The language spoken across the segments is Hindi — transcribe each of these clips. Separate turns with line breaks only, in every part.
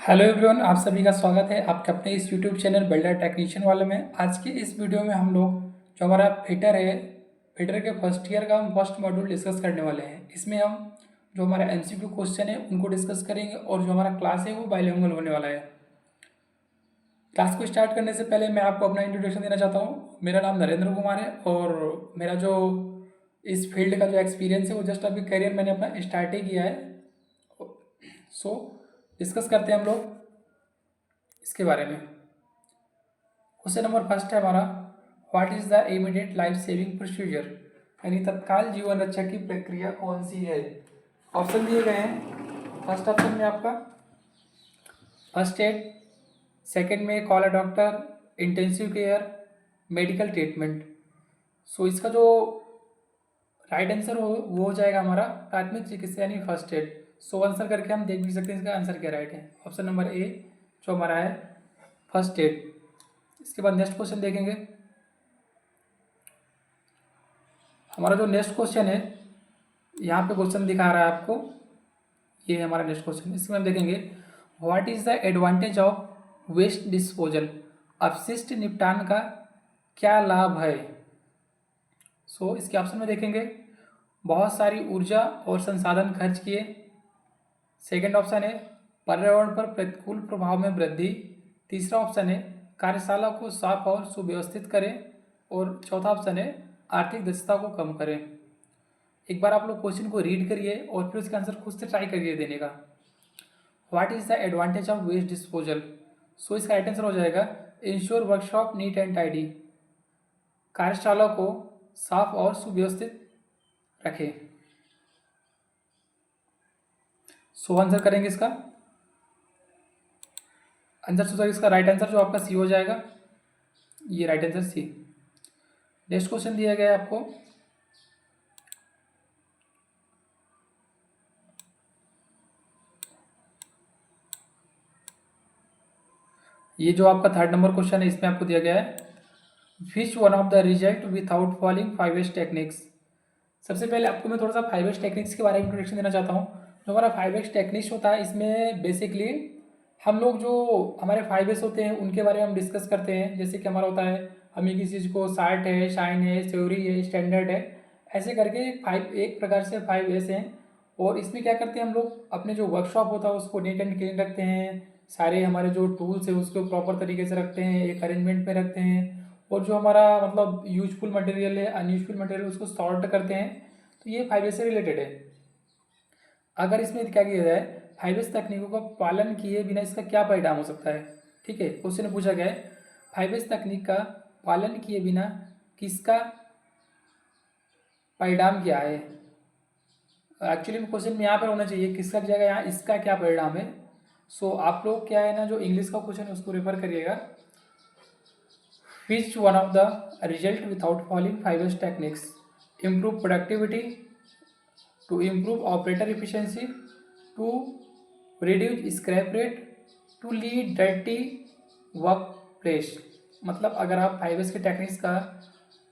हेलो एवरीवन, आप सभी का स्वागत है आपके अपने इस यूट्यूब चैनल बिल्डर टेक्नीशियन वाले में। आज के इस वीडियो में हम लोग जो हमारा फिटर है, फिटर के फर्स्ट ईयर का हम फर्स्ट मॉड्यूल डिस्कस करने वाले हैं। इसमें हम जो हमारा एमसीक्यू क्वेश्चन है उनको डिस्कस करेंगे और जो हमारा क्लास है वो बाइलिंगुअल होने वाला है। क्लास को स्टार्ट करने से पहले मैं आपको अपना इंट्रोडक्शन देना चाहता हूँ। मेरा नाम नरेंद्र कुमार है और मेरा जो इस फील्ड का जो एक्सपीरियंस है वो जस्ट अभी करियर मैंने अपना स्टार्ट ही किया है। सो डिस्कस करते हैं हम लोग इसके बारे में। क्वेश्चन नंबर फर्स्ट है हमारा, what is the immediate life saving procedure, यानी तत्काल जीवन रक्षा की प्रक्रिया कौन सी है। ऑप्शन दिए गए हैं। फर्स्ट ऑप्शन में आपका फर्स्ट एड, सेकंड में call a doctor, intensive care, medical treatment. So इसका जो राइट आंसर वो हो जाएगा हमारा प्राथमिक चिकित्सा यानी फर्स्ट एड। सो आंसर करके हम देख भी सकते हैं इसका आंसर क्या राइट है। ऑप्शन नंबर ए जो हमारा है फर्स्ट एड। इसके बाद नेक्स्ट क्वेश्चन देखेंगे। हमारा जो नेक्स्ट क्वेश्चन है, यहाँ पे क्वेश्चन दिखा रहा है आपको, ये है हमारा नेक्स्ट क्वेश्चन। इसमें हम देखेंगे what is the advantage of waste disposal, अपशिष्ट निपटान का क्या लाभ है। सो इसके ऑप्शन में देखेंगे बहुत सारी ऊर्जा और संसाधन खर्च किए। सेकंड ऑप्शन है पर्यावरण पर प्रतिकूल प्रभाव में वृद्धि। तीसरा ऑप्शन है कार्यशाला को साफ और सुव्यवस्थित करें। और चौथा ऑप्शन है आर्थिक दक्षता को कम करें। एक बार आप लोग क्वेश्चन को रीड करिए और फिर उसका आंसर खुद से ट्राई करिए देने का। What is the advantage of waste disposal. So इसका राइट आंसर हो जाएगा ensure workshop neat and tidy, कार्यशाला को साफ और सुव्यवस्थित रखें। सो आंसर करेंगे इसका आंसर सोचा इसका राइट आंसर जो आपका सी हो जाएगा, ये right answer C. Next question दिया गया है आपको, ये जो आपका थर्ड नंबर क्वेश्चन है इसमें आपको दिया गया है which one of the result without following 5S techniques. सबसे पहले आपको मैं थोड़ा सा 5S टेक्निक्स के बारे में इंट्रोडक्शन देना चाहता हूँ। जो हमारा 5S टेक्निक्स होता है इसमें बेसिकली हम लोग जो हमारे 5S होते हैं उनके बारे में हम डिस्कस करते हैं। जैसे कि हमारा होता है हमें किसी चीज़ को शार्ट है, शाइन है, थ्योरी है, स्टैंडर्ड है, ऐसे करके एक प्रकार से 5S हैं। और इसमें क्या करते हैं हम लोग अपने जो वर्कशॉप होता है उसको नीट एंड क्लीन रखते हैं, सारे हमारे जो टूल्स है उसको प्रॉपर तरीके से रखते हैं, एक अरेंजमेंट में रखते हैं। और जो हमारा मतलब यूजफुल मटेरियल है, अनयूजफुल मटेरियल उसको सॉर्ट करते हैं। तो ये 5S से रिलेटेड है। अगर इसमें क्या किया जाए 5S तकनीकों का पालन किए बिना इसका क्या परिणाम हो सकता है। ठीक है, क्वेश्चन पूछा गया है 5S तकनीक का पालन किए बिना किसका परिणाम क्या है। एक्चुअली में क्वेश्चन में यहाँ पर होना चाहिए किसका की जगह यहाँ इसका क्या परिणाम है। सो आप लोग क्या है ना, जो इंग्लिश का क्वेश्चन है उसको रेफर करिएगा। Which one of the result without following 5S techniques, improve productivity, to improve operator efficiency, to reduce scrap rate, to lead dirty workplace। मतलब अगर आप 5S के टेक्निक्स का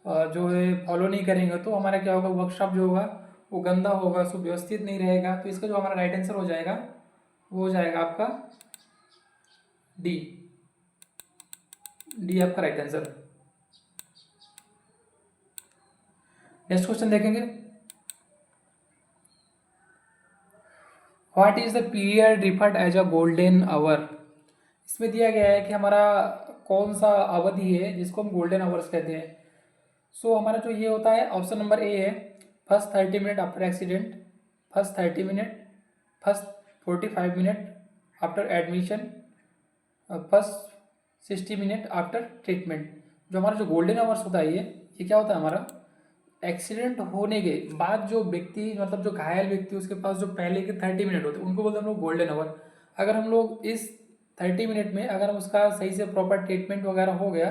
जो है फॉलो नहीं करेंगे तो हमारा क्या होगा, वर्कशॉप जो होगा वो गंदा होगा, सुव्यवस्थित नहीं रहेगा। तो इसका जो हमारा राइट आंसर हो जाएगा वो हो जाएगा आपका डी। डी आपका राइट आंसर। नेक्स्ट क्वेश्चन देखेंगे what is the period referred as a golden hour. इसमें दिया गया है कि हमारा कौन सा अवधि है जिसको हम गोल्डन आवर्स कहते हैं। सो हमारा जो ये होता है ऑप्शन नंबर ए है first 30 minute after accident, first 30 minute, first 45 minute after admission, first 60 minute after treatment. जो हमारा जो गोल्डन आवर्स होता है ये क्या होता है हमारा एक्सीडेंट होने के बाद जो व्यक्ति मतलब जो घायल व्यक्ति उसके पास जो पहले के 30 मिनट होते हैं उनको बोलते हैं हम लोग गोल्डन आवर। अगर हम लोग इस 30 मिनट में अगर हम उसका सही से प्रॉपर ट्रीटमेंट वगैरह हो गया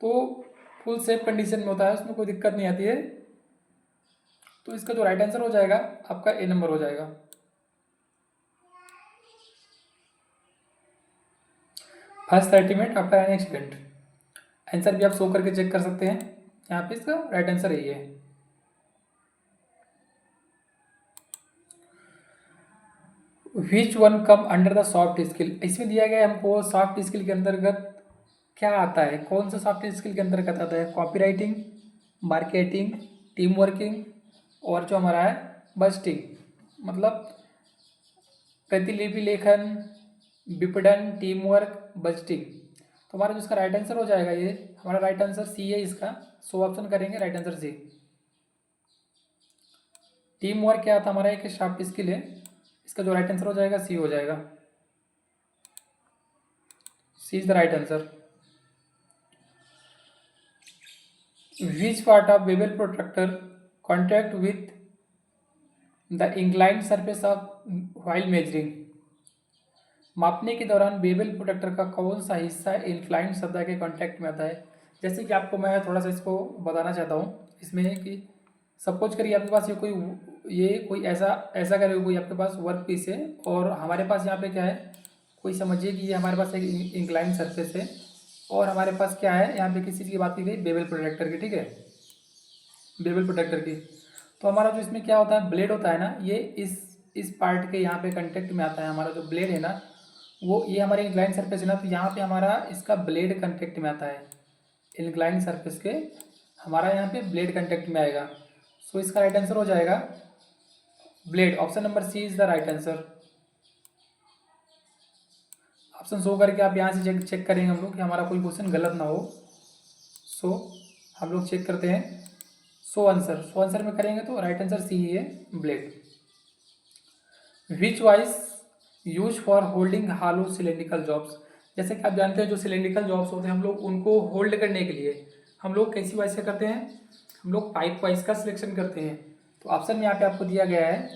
तो फुल सेफ कंडीशन में होता है, उसमें कोई दिक्कत नहीं आती है। तो इसका जो राइट आंसर हो जाएगा आपका ए नंबर हो जाएगा। First 30 minute after an accident. Answer भी आप शो करके चेक कर सकते हैं, यहाँ पे इसका राइट आंसर यही है। Which one come under the soft skill, इसमें दिया गया है हमको सॉफ्ट स्किल के अंतर्गत क्या आता है, कौन सा सॉफ्ट स्किल के अंतर्गत आता है, copy writing, marketing, team working और जो हमारा है बस्टिंग, मतलब प्रतिलिपि लेखन, विपणन, टीम वर्क, बस्टिंग। तो हमारा जो इसका राइट आंसर हो जाएगा, ये हमारा राइट आंसर सी है इसका। सो ऑप्शन करेंगे right answer C. Team work क्या था हमारा, एक सॉफ्ट स्किल है, इसका जो राइट आंसर हो जाएगा सी हो जाएगा। C is the right answer. Which part of bevel protractor contact with the inclined surface of while measuring, मापने के दौरान बेबल प्रोटेक्टर का कौन सा हिस्सा इंक्लाइंड सतह के कांटेक्ट में आता है। जैसे कि आपको मैं थोड़ा सा इसको बताना चाहता हूँ इसमें कि सपोज करिए आपके पास ये कोई ऐसा ऐसा करिए, कोई आपके पास वर्क पीस है और हमारे पास यहाँ पे क्या है, कोई समझिए कि ये हमारे पास एक इंक्लाइंड सरफेस है और हमारे पास क्या है, यहाँ पे किस चीज़ की बात की गई, बेबल प्रोटेक्टर की, ठीक है, बेबल प्रोटेक्टर की। तो हमारा जो इसमें क्या होता है, ब्लेड होता है ना, ये इस पार्ट के यहाँ पे कंटेक्ट में आता है। हमारा जो ब्लेड है ना, वो ये हमारे इंक्लाइन सरफेस है ना, तो यहाँ पे हमारा इसका ब्लेड कंटेक्ट में आता है। इंक्लाइन सरफेस के हमारा यहाँ पे ब्लेड कंटेक्ट में आएगा। सो इसका राइट आंसर हो जाएगा blade. Option number C is the right answer. Option show करके आप यहाँ से चेक करेंगे हम लोग कि हमारा कोई क्वेश्चन गलत ना हो। सो हम लोग चेक करते हैं। सो आंसर में करेंगे तो राइट आंसर सी ही है, blade. Which wise use for holding hello cylindrical jobs, जैसे कि आप जानते हैं जो सिलेंड्रिकल जॉब्स होते हैं हम लोग उनको होल्ड करने के लिए हम लोग कैसी वाइज से करते हैं, हम लोग पाइप वाइज का सिलेक्शन करते हैं। तो ऑप्शन में यहाँ पे आपको दिया गया है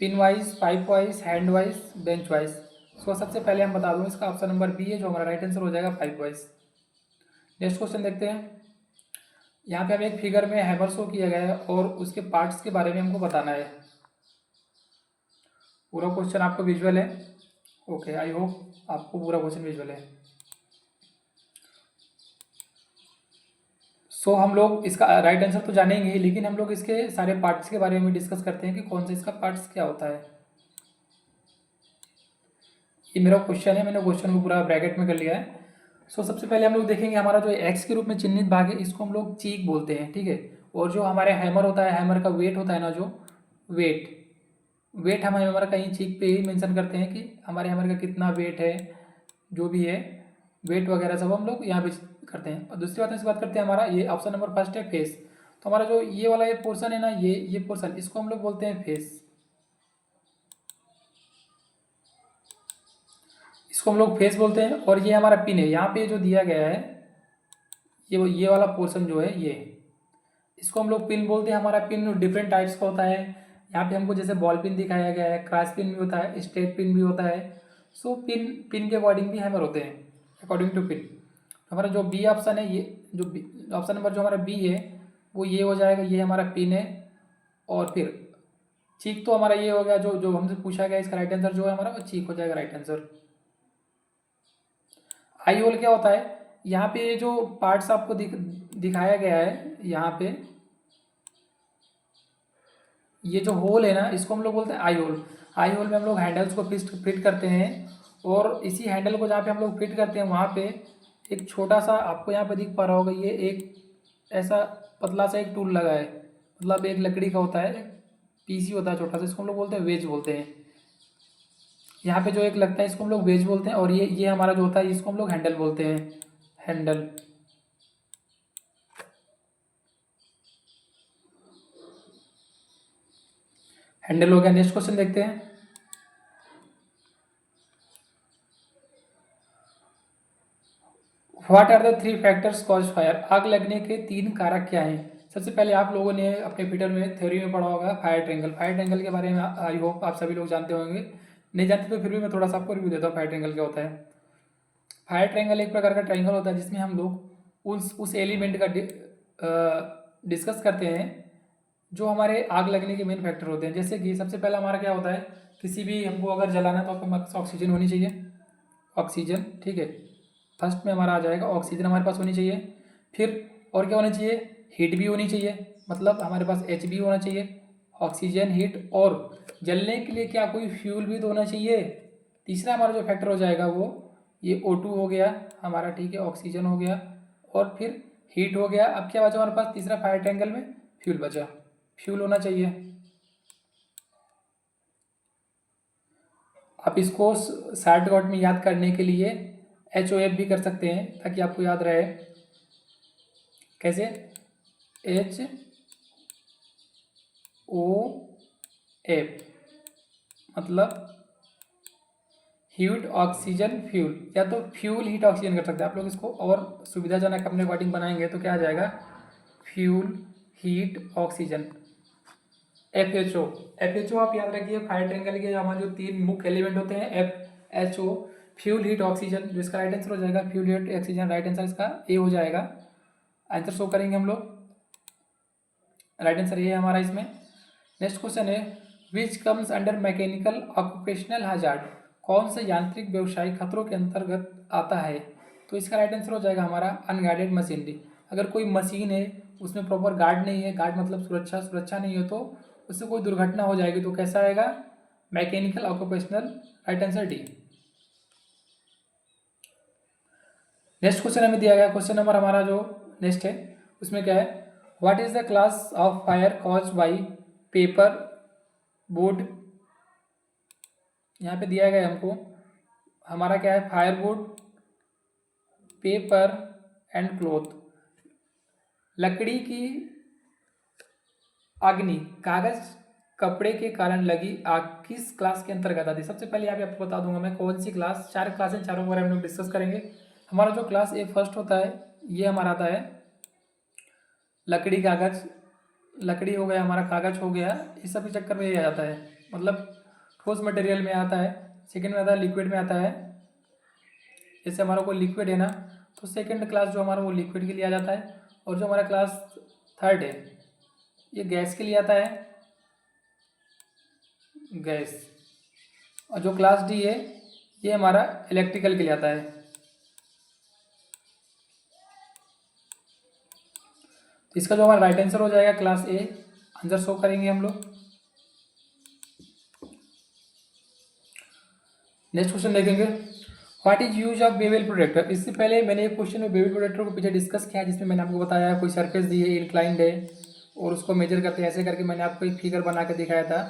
pin vice, pipe vice, hand vice, bench vice. So सबसे पहले हम बता दूँ इसका ऑप्शन नंबर बी है जो हमारा राइट आंसर हो जाएगा, पाइप वाइज। नेक्स्ट क्वेश्चन देखते हैं। यहाँ पे हमें एक फिगर में हैमर शो किया गया है और उसके पार्ट्स के बारे में हमको बताना है। पूरा क्वेश्चन आपको विजुअल है, ओके, आई होप आपको पूरा क्वेश्चन विजुअल है। सो हम लोग इसका राइट आंसर तो जानेंगे ही, लेकिन हम लोग इसके सारे पार्ट्स के बारे में डिस्कस करते हैं कि कौन सा इसका पार्ट्स क्या होता है। ये मेरा क्वेश्चन है, मैंने क्वेश्चन को पूरा ब्रैकेट में कर लिया है। सो सबसे पहले हम लोग देखेंगे हमारा जो एक्स के रूप में चिन्हित भाग है इसको हम लोग चीक बोलते हैं, ठीक है। और जो हमारे हैमर होता है, हैमर का वेट होता है ना, जो वेट हम हैमर कहीं चीक पे ही मेंशन करते हैं कि हमारे हैमर का कितना वेट है, जो भी है वेट वगैरह सब हम लोग यहाँ पे करते हैं। और दूसरी बात इस बात करते हैं, हमारा ये ऑप्शन नंबर फर्स्ट है फेस। तो हमारा जो ये वाला ये पोर्शन है ना, ये पोर्शन इसको हम लोग बोलते हैं फेस, इसको हम लोग फेस बोलते हैं। और ये हमारा पिन है, यहाँ पे जो दिया गया है ये वाला पोर्शन जो है ये, इसको हम लोग पिन बोलते हैं। हमारा पिन डिफरेंट टाइप्स का होता है। यहाँ पे हमको जैसे बॉल पिन दिखाया गया है, क्रॉस पिन भी होता है, स्ट्रेट पिन भी होता है। सो पिन के अकॉर्डिंग भी हैमर होते हैं, अकॉर्डिंग टू पिन। हमारा जो बी ऑप्शन है, ये जो ऑप्शन नंबर जो हमारा बी है वो ये हो जाएगा, ये हमारा पिन है। और फिर चीक तो हमारा ये हो गया, जो जो हमसे पूछा गया इसका राइट आंसर जो है हमारा वो चीक हो जाएगा राइट आंसर। आई होल क्या होता है, यहाँ पे जो पार्ट्स आपको दिखाया गया है, यहाँ पे ये जो होल है ना इसको हम लोग बोलते हैं आई होल। आई होल में हम लोग हैंडल्स को फिट करते हैं और इसी हैंडल को जहाँ पे हम लोग फिट करते हैं वहाँ पे एक छोटा सा आपको यहाँ पे दिख पा रहा होगा, ये एक ऐसा पतला सा एक टूल लगा है, मतलब एक लकड़ी का होता है, पीसी होता है छोटा सा, इसको हम लोग बोलते हैं वेज बोलते हैं। यहाँ पे जो एक लगता है इसको हम लोग वेज बोलते हैं। और ये हमारा जो होता है इसको हम लोग हैंडल बोलते हैं, हैंडल। हैंडल हो गया। नेक्स्ट क्वेश्चन देखते हैं। What are the 3 factors cause fire, आग लगने के 3 कारक क्या हैं। सबसे पहले आप लोगों ने अपने फीटर में थ्योरी में पढ़ा होगा फायर ट्रेंगल। फायर ट्रेंगल के बारे में आई होप आप सभी लोग जानते होंगे, नहीं जानते तो फिर भी मैं थोड़ा सा आपको रिव्यू देता हूँ फायर ट्रेंगल क्या होता है। फायर ट्रायंगल एक प्रकार का ट्रायंगल होता है जिसमें हम लोग उस एलिमेंट का डिस्कस करते हैं जो हमारे आग लगने के मेन फैक्टर होते हैं। जैसे कि सबसे पहला हमारा क्या होता है, किसी भी हमको अगर जलाना है तो आपके पास ऑक्सीजन होनी चाहिए, ऑक्सीजन, ठीक है। फर्स्ट में हमारा आ जाएगा ऑक्सीजन हमारे पास होनी चाहिए। फिर और क्या होना चाहिए, हीट भी होनी चाहिए, मतलब हमारे पास एच भी होना चाहिए, ऑक्सीजन हीट, और जलने के लिए क्या कोई फ्यूल भी तो होना चाहिए। तीसरा हमारा जो फैक्टर हो जाएगा वो ये O2 हो गया हमारा, ठीक है, ऑक्सीजन हो गया और फिर हीट हो गया। अब क्या बचा हमारे पास तीसरा फायर ट्रायंगल में, फ्यूल बचा, फ्यूल होना चाहिए। आप इसको शॉर्टकट में याद करने के लिए HOF भी कर सकते हैं ताकि आपको याद रहे। कैसे, HOF मतलब हीट ऑक्सीजन फ्यूल, या तो फ्यूल हीट ऑक्सीजन कर सकते हैं आप लोग। इसको और सुविधाजनक अपने अकॉर्डिंग बनाएंगे तो क्या आ जाएगा, फ्यूल हीट ऑक्सीजन। FHO आप याद रखिए, फायर ट्रायंगल के हमारे जो तीन मुख्य एलिमेंट होते हैं, FHO, फ्यूल हीट ऑक्सीजन, जो इसका राइट आंसर हो जाएगा fuel heat oxygen, right answer इसका ए हो जाएगा। आंसर शो करेंगे हम लोग, राइट आंसर ये है हमारा इसमें। नेक्स्ट क्वेश्चन है, which comes under mechanical occupational hazard, कौन से यांत्रिक व्यवसायिक खतरों के अंतर्गत आता है। तो इसका राइट आंसर हो जाएगा हमारा अनगार्डेड मशीनरी। अगर कोई मशीन है उसमें प्रॉपर गार्ड नहीं है, गार्ड मतलब सुरक्षा नहीं है, तो उससे कोई दुर्घटना हो जाएगी तो कैसा आएगा, mechanical occupational, right answer D. Next question हमें दिया गया, क्वेश्चन नंबर हमारा जो नेक्स्ट है उसमें क्या है, what is the class of fire cause by paper board. यहाँ पे दिया गया हमको, हमारा क्या है, fire board, paper and cloth. लकड़ी की अग्नि, कागज, कपड़े के कारण लगी आग किस क्लास के अंतर्गत आती है। सबसे पहले यहाँ पे आपको बता दूंगा मैं कौन सी क्लास, चार क्लास है, चारों के बारे में हम लोग डिस्कस करेंगे। हमारा जो क्लास ए फर्स्ट होता है ये हमारा आता है लकड़ी, कागज, लकड़ी हो गया हमारा, कागज हो गया, इस सब के चक्कर में ये आ जाता है, मतलब ठोस मटेरियल में आता है। सेकंड में आता है लिक्विड में आता है, जैसे हमारा कोई लिक्विड है ना, तो सेकंड क्लास जो हमारा वो लिक्विड के लिए आ जाता है। और जो हमारा क्लास थर्ड है ये गैस के लिए आता है, गैस। और जो क्लास डी है ये हमारा इलेक्ट्रिकल के लिए आता है। तो इसका जो हमारा राइट आंसर हो जाएगा क्लास ए, आंसर शो करेंगे हम लोग। नेक्स्ट क्वेश्चन देखेंगे, what is use of bevel protector. इससे पहले मैंने एक क्वेश्चन में बेवल प्रोटेक्टर को पीछे डिस्कस किया जिसमें मैंने आपको बताया कोई सरफेस दी है, इंक्लाइंड है, और उसको मेजर करते हैं, ऐसे करके मैंने आपको एक फिगर बना के दिखाया था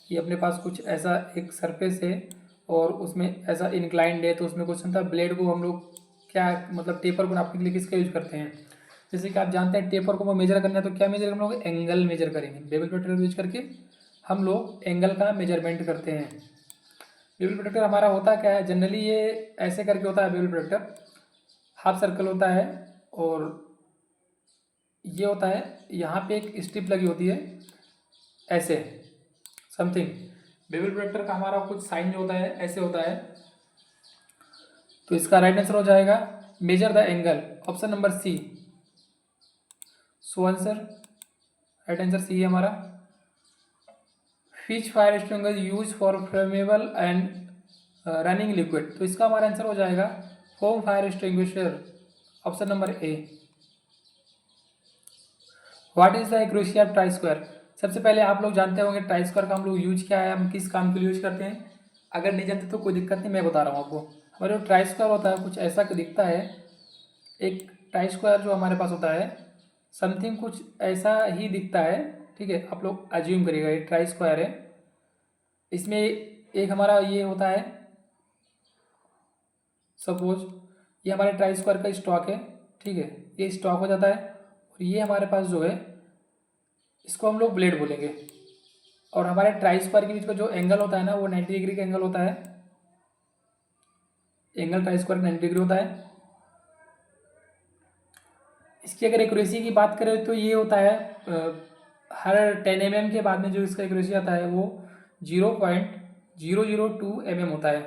कि अपने पास कुछ ऐसा एक सरफेस है और उसमें ऐसा इंक्लाइंड है। तो उसमें क्वेश्चन था ब्लेड को हम लोग क्या, मतलब टेपर को नापने के लिए किसका यूज करते हैं। जैसे कि आप जानते हैं टेपर को मेजर करना है तो क्या मेजर हम लोग, एंगल मेजर करेंगे। बेवल प्रोटेक्टर यूज करके हम लोग एंगल का मेजरमेंट करते हैं। बेवल प्रोटेक्टर हमारा होता क्या है, जनरली ये ऐसे करके होता है। बेवल प्रोटेक्टर हाफ सर्कल होता है और ये होता है, यहाँ पे एक स्ट्रिप लगी होती है ऐसे समथिंग। बेवल प्रोटेक्टर का हमारा कुछ साइन जो होता है ऐसे होता है। तो इसका राइट आंसर हो जाएगा measure the angle, option number C. So answer, right answer C है हमारा। Which fire extinguisher use for flammable and running liquid. तो इसका हमारा आंसर हो जाएगा foam fire extinguisher, option number A. What is the accuracy of try square. सबसे पहले आप लोग जानते होंगे ट्राई स्क्वायर का हम लोग यूज क्या है, हम किस काम के लिए यूज करते हैं। अगर नहीं जानते तो कोई दिक्कत नहीं, मैं बता रहा हूँ आपको। हमारा जो ट्राई स्क्वायर होता है कुछ ऐसा दिखता है, एक ट्राई स्क्वायर जो हमारे पास होता है समथिंग कुछ ऐसा ही दिखता है, ठीक है। आप लोग अज्यूम करिएगा ये ट्राई स्क्वायर है। इसमें एक हमारा ये होता है, सपोज ये हमारे ट्राई स्क्वायर का स्टॉक है, ठीक है, ये स्टॉक हो जाता है। और ये हमारे पास जो है इसको हम लोग ब्लेड बोलेंगे। और हमारे ट्राई स्क्वायर के बीच का जो एंगल होता है ना वो 90 डिग्री का एंगल होता है, एंगल ट्राई स्क्वायर 90 डिग्री होता है। इसकी अगर एक्यूरेसी की बात करें तो ये होता है हर 10 mm के बाद में जो इसका एक्यूरेसी आता है वो 0.002 mm होता है।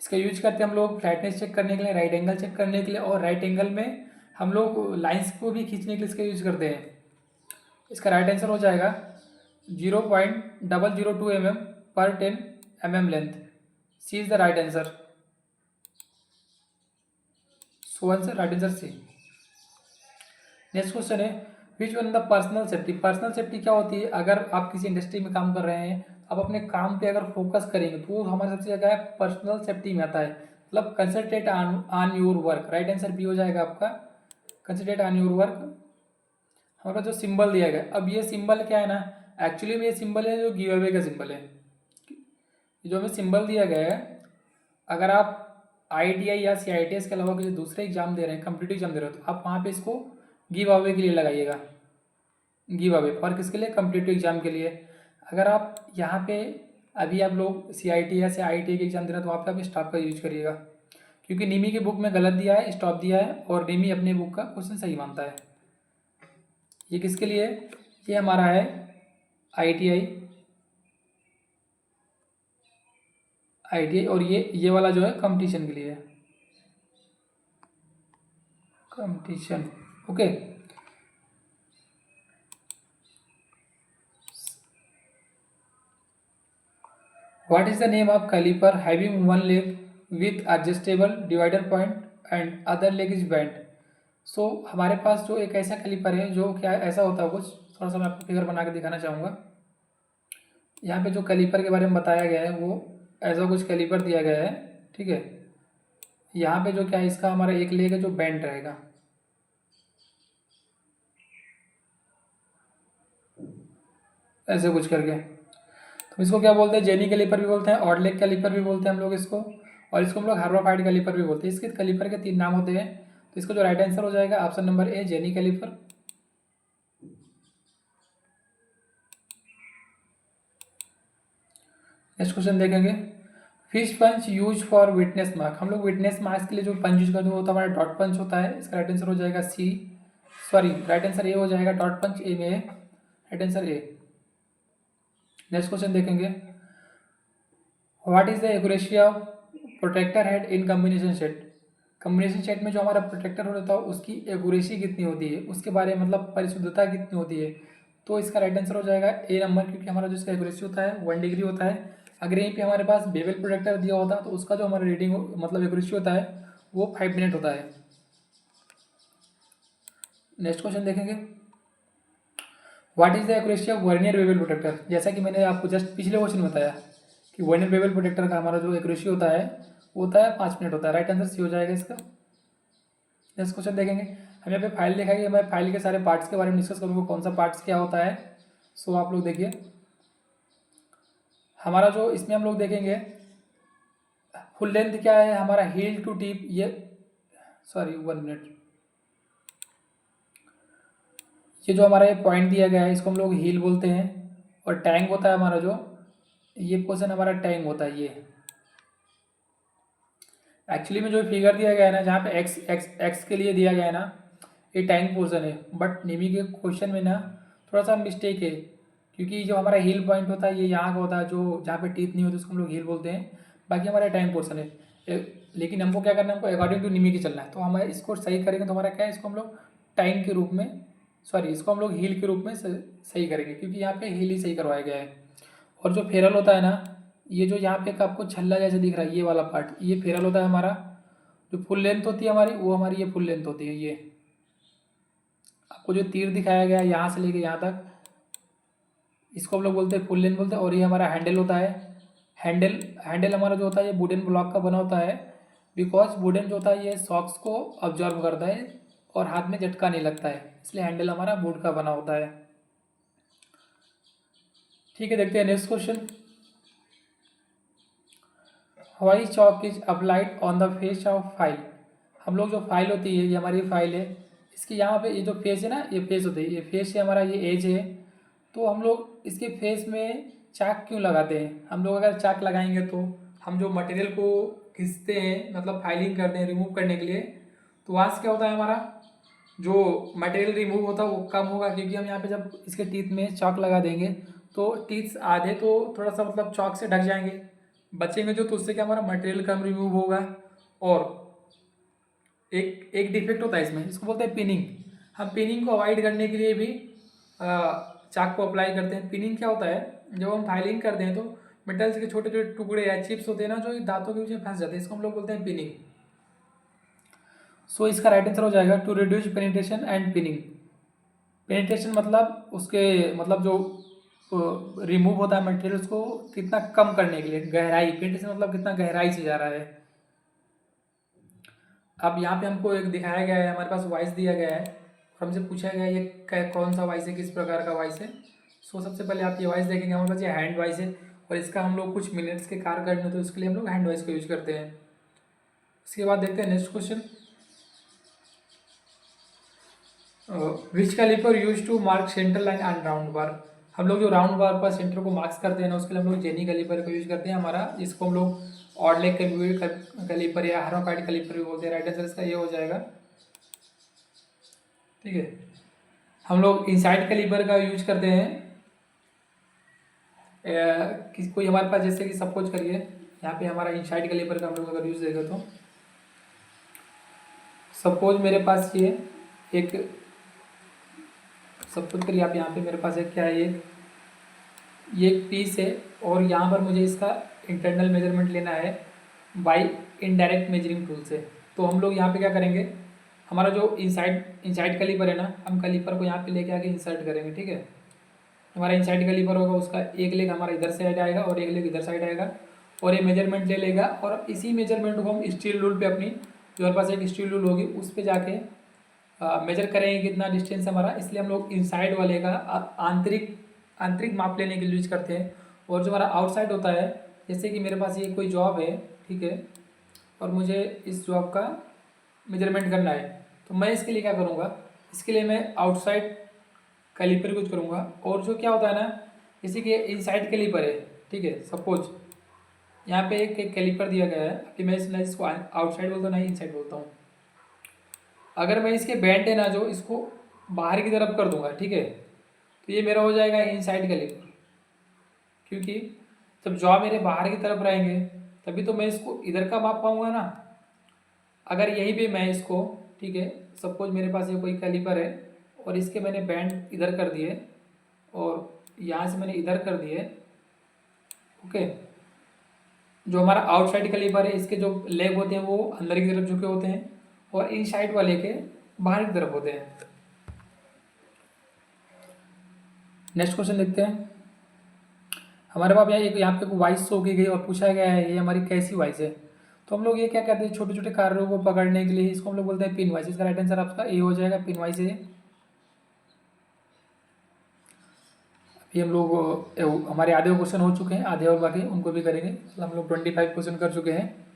इसका यूज करते हैं हम लोग फ्लैटनेस चेक करने के लिए, राइट एंगल चेक करने के लिए, और राइट एंगल में हम लोग लाइंस को भी खींचने के लिए इसका यूज करते हैं। इसका राइट आंसर हो जाएगा 0.002 mm पर 10 mm length. C is the right answer. So answer right answer C. Next question है, which one the personal safety. Personal safety क्या होती है, अगर आप किसी इंडस्ट्री में काम कर रहे हैं, आप अपने काम पे अगर फोकस करेंगे तो वो हमारे सबसे ज़्यादा पर्सनल सेफ्टी में आता है। मतलब concentrate on your work, right answer B हो जाएगा आपका, कंसंट्रेट ऑन योर वर्क। हमारा जो सिंबल दिया गया, अब ये सिंबल क्या है ना, एक्चुअली में ये सिंबल है जो गिव अवे का सिंबल है। जो हमें सिंबल दिया गया है, अगर आप IITI या CITS के अलावा किसी दूसरे एग्जाम दे रहे हैं, कम्पिटिटिव एग्जाम दे रहे हो, तो आप वहाँ पे इसको गिव अवे के लिए लगाइएगा। गिव अवे और किसके लिए, कम्पिटिटिव एग्जाम के लिए। अगर आप यहाँ पे अभी आप लोग CIT या IITI के एग्जाम दे रहे हो तो वहाँ पे आप स्टॉप का यूज करिएगा, क्योंकि निमी की बुक में गलत दिया है, स्टॉप दिया है, और निमी अपने बुक का क्वेश्चन सही मानता है। ये किसके लिए, ये हमारा है IITI और ये वाला जो है कंपटीशन के लिए है, competition. Okay, what is the name of caliper having one leg with adjustable divider point and other leg is bent. So हमारे पास जो एक ऐसा कैलिपर है जो क्या ऐसा होता है कुछ, थोड़ा सा मैं आपको फिगर बना के दिखाना चाहूँगा। यहाँ पे जो कैलिपर के बारे में बताया गया है वो ऐसा कुछ कैलिपर दिया गया है, ठीक है। यहाँ पे जो क्या है, इसका हमारा एक लेग है जो बेंट रहेगा, ऐसे कुछ करके। तो इसको क्या बोलते हैं, जेनी कैलिपर भी बोलते हैं, ऑड लेग कैलिपर भी बोलते हैं हम लोग इसको, और इसको हम लोग हार्मोफाइड कैलिपर भी बोलते हैं। इसके कैलिपर के 3 नाम होते हैं। तो इसका जो राइट आंसर हो जाएगा option number A, jenny caliper. Next question देखेंगे, which punch use for witness mark. हम लोग विटनेस मार्क्स के लिए जो पंच यूज करते हैं वो तो हमारा डॉट पंच होता है। इसका राइट आंसर हो जाएगा C, sorry right answer A हो जाएगा, डॉट पंच ए में है, right answer A. Next question देखेंगे, what is the accuracy of protractor head in combination set. Combination set में जो हमारा प्रोटेक्टर हेड होता है उसकी एक्यूरेसी कितनी होती है, उसके बारे में मतलब परिशुद्धता कितनी होती है। तो इसका राइट आंसर हो जाएगा ए नंबर, क्योंकि हमारा जो इसका एक्यूरेसी होता है 1 डिग्री होता है। अगर यहीं पे हमारे पास बेवल प्रोटेक्टर दिया होता तो उसका जो हमारा रीडिंग मतलब एक्यूरेसी होता है वो 5 मिनट होता है। नेक्स्ट क्वेश्चन देखेंगे, what is the accuracy of vernier bevel protector. जैसा कि मैंने आपको जस्ट पिछले क्वेश्चन बताया कि वर्नियर बेवल प्रोटेक्टर का हमारा जो एक्यूरेसी होता है वो होता है 5 मिनट होता है। राइट आंसर सी हो जाएगा इसका। नेक्स्ट क्वेश्चन देखेंगे, हम यहाँ पे फाइल दिखाएंगे, मैं फाइल के सारे पार्ट्स के बारे में डिस्कस करूँगा, कौन सा पार्ट्स क्या होता है। सो आप लोग देखिए, हमारा जो इसमें हम लोग देखेंगे फुल लेंथ क्या है हमारा, हील टू टिप, ये सॉरी 1 मिनट, ये जो हमारा ये पॉइंट दिया गया है इसको हम लोग हील बोलते हैं। और टैंक होता है हमारा जो, ये पोर्शन हमारा टैंक होता है। ये एक्चुअली में जो फिगर दिया गया है ना, जहाँ पे एक्स एक्स एक्स के लिए दिया गया है ना, ये टैंक पोर्शन है। बट निमी के क्वेश्चन में ना थोड़ा सा मिस्टेक है, क्योंकि जो हमारा हील पॉइंट होता है ये यहाँ का होता है, जो जहाँ पे टीथ नहीं होती उसको हम लोग हील बोलते हैं। बाकी हमारा टैंक पोर्शन है। लेकिन हमको क्या करना है, हमको अकॉर्डिंग टू निमी की चलना है। तो हम इसको सही करेंगे तो हमारा क्या है, इसको हम लोग टैंक के रूप में, सॉरी इसको हम लोग हील के रूप में सही करेंगे, क्योंकि यहाँ पे हील ही सही करवाया गया है। और जो फेरल होता है ना, ये जो यहाँ पे आपको छल्ला जैसे दिख रहा है ये वाला पार्ट, ये फेरल होता है हमारा। जो फुल लेंथ होती है हमारी वो हमारी ये फुल लेंथ होती है। ये आपको जो तीर दिखाया गया है यहाँ से लेके यहाँ तक, इसको हम लोग बोलते हैं फुल लेंथ बोलते हैं। और ये हमारा हैंडल होता है। हैंडल हमारा जो होता है ये वुडन ब्लॉक का बना होता है, बिकॉज वुडन जो होता है ये शॉक्स को ऑब्जर्व करता है और हाथ में झटका नहीं लगता है, इसलिए हैंडल हमारा वुड का बना होता है। ठीक है, देखते हैं next question, why chalk is applied on the face of file. हम लोग जो फाइल होती है ये हमारी फाइल है, इसके यहाँ पे ये जो फेस है ना, ये फेस होती है, ये फेस है हमारा, ये एज है। तो हम लोग इसके फेस में चाक क्यों लगाते हैं, हम लोग अगर चाक लगाएंगे तो हम जो मटेरियल को खींचते हैं मतलब फाइलिंग करते हैं रिमूव करने के लिए, तो वहाँ से क्या होता है हमारा जो मटेरियल रिमूव होता है वो कम होगा, क्योंकि हम यहाँ पे जब इसके टीथ में चॉक लगा देंगे तो टीथ आधे तो थोड़ा सा मतलब चॉक से ढक जाएंगे, बचेंगे जो, तो उससे क्या हमारा मटेरियल कम रिमूव होगा। और एक एक डिफेक्ट होता है इसमें, इसको बोलते हैं पिनिंग। हम पिनिंग को अवॉइड करने के लिए भी चाक को अप्लाई करते हैं। पिनिंग क्या होता है, जब हम फाइलिंग करते हैं तो मेटल्स के छोटे छोटे टुकड़े या चिप्स होते हैं ना जो दांतों के नीचे फंस जाते हैं, इसको हम लोग बोलते हैं पिनिंग। सो इसका राइट आंसर हो जाएगा to reduce penetration and pinning. Penetration मतलब उसके मतलब जो रिमूव होता है मटेरियल उसको कितना कम करने के लिए, गहराई, पेनिट्रेशन मतलब कितना गहराई से जा रहा है। अब यहाँ पे हमको एक दिखाया गया है, हमारे पास वॉइस दिया गया है और हमसे पूछा गया है ये कौन सा वॉइस है, किस प्रकार का वॉइस है। सो सबसे पहले आप ये वॉइस देखेंगे, हमारे पास ये हैंड वॉइस है और इसका हम लोग कुछ मिनट्स के कार्य करने हैं तो उसके लिए हम लोग हैंड वॉइस को यूज करते हैं। उसके बाद देखते हैं next question, which caliper use to mark centre line and round bar. हम लोग जो राउंड बार पर सेंटर को मार्क्स करते हैं ना उसके लिए हम लोग जेनी कैलिपर का यूज करते हैं हमारा, इसको हम लोग ऑड लेग कैलिपर या हेरोकाइड कैलिपर भी बोलते हैं। राइट आंसर इसका ये हो जाएगा। ठीक है, हम लोग इनसाइड कैलिपर का यूज करते हैं कोई हमारे पास जैसे कि सपोज करिए यहाँ पे हमारा इनसाइड कैलिपर का हम लोग अगर यूज देगा तो सपोज मेरे पास एक सपोज करिए आप यहाँ पे मेरे पास एक क्या है, ये एक पीस है और यहाँ पर मुझे इसका इंटरनल मेजरमेंट लेना है बाय इनडायरेक्ट मेजरिंग टूल से। तो हम लोग यहाँ पे क्या करेंगे, हमारा जो इनसाइड कैलिपर है ना, हम कैलिपर को यहाँ पे लेके आके इंसर्ट करेंगे। ठीक है, हमारा इनसाइड कैलिपर होगा, उसका एक लेग हमारा इधर साइड आएगा और एक लेग इधर साइड आएगा और ये मेजरमेंट ले लेगा और इसी मेजरमेंट को हम स्टील रूल पे अपनी जो हमारे पास एक स्टील रूल होगी उस पर जाके मेजर करेंगे कितना डिस्टेंस हमारा। इसलिए हम लोग इनसाइड वाले का आंतरिक माप लेने के लिए यूज करते हैं। और जो हमारा आउटसाइड होता है, जैसे कि मेरे पास ये कोई जॉब है, ठीक है, और मुझे इस जॉब का मेजरमेंट करना है तो मैं इसके लिए क्या करूँगा, इसके लिए मैं आउटसाइड कैलिपर यूज करूँगा। और जो क्या होता है ना, जैसे कि इनसाइड कैलिपर है, ठीक है, सपोज यहाँ पे एक कैलिपर दिया गया है कि मैं इसको आउटसाइड बोलता हूँ ना इनसाइड बोलता हूँ। अगर मैं इसके बैंड है ना जो इसको बाहर की तरफ कर दूंगा, ठीक है, तो ये मेरा हो जाएगा इनसाइड कैलिपर, क्योंकि जब जॉ मेरे बाहर की तरफ रहेंगे तभी तो मैं इसको इधर का माप पाऊंगा ना। अगर यही भी मैं इसको, ठीक है, सपोज मेरे पास ये कोई कैलिपर है और इसके मैंने बैंड इधर कर दिए और यहाँ से मैंने इधर कर दिए, ओके, जो हमारा आउटसाइड कैलिपर है इसके जो लेग होते हैं वो अंदर की तरफ झुके होते हैं और इनसाइड वाले के बाहर की तरफ होते हैं। नेक्स्ट क्वेश्चन देखते हैं, हमारे पास यहाँ पे वॉइस शो की गई और पूछा गया है ये हमारी कैसी वॉइस है। तो हम लोग ये क्या कहते हैं, छोटे छोटे कार्यों को पकड़ने के लिए इसको हम लोग बोलते हैं पिन वॉइस। इसका राइट आंसर आपका ए हो जाएगा, पिन वॉइस है। अभी हम लोग हमारे आधे क्वेश्चन हो चुके हैं, आधे और बाकी उनको भी करेंगे, मतलब हम लोग 25 क्वेश्चन कर चुके हैं।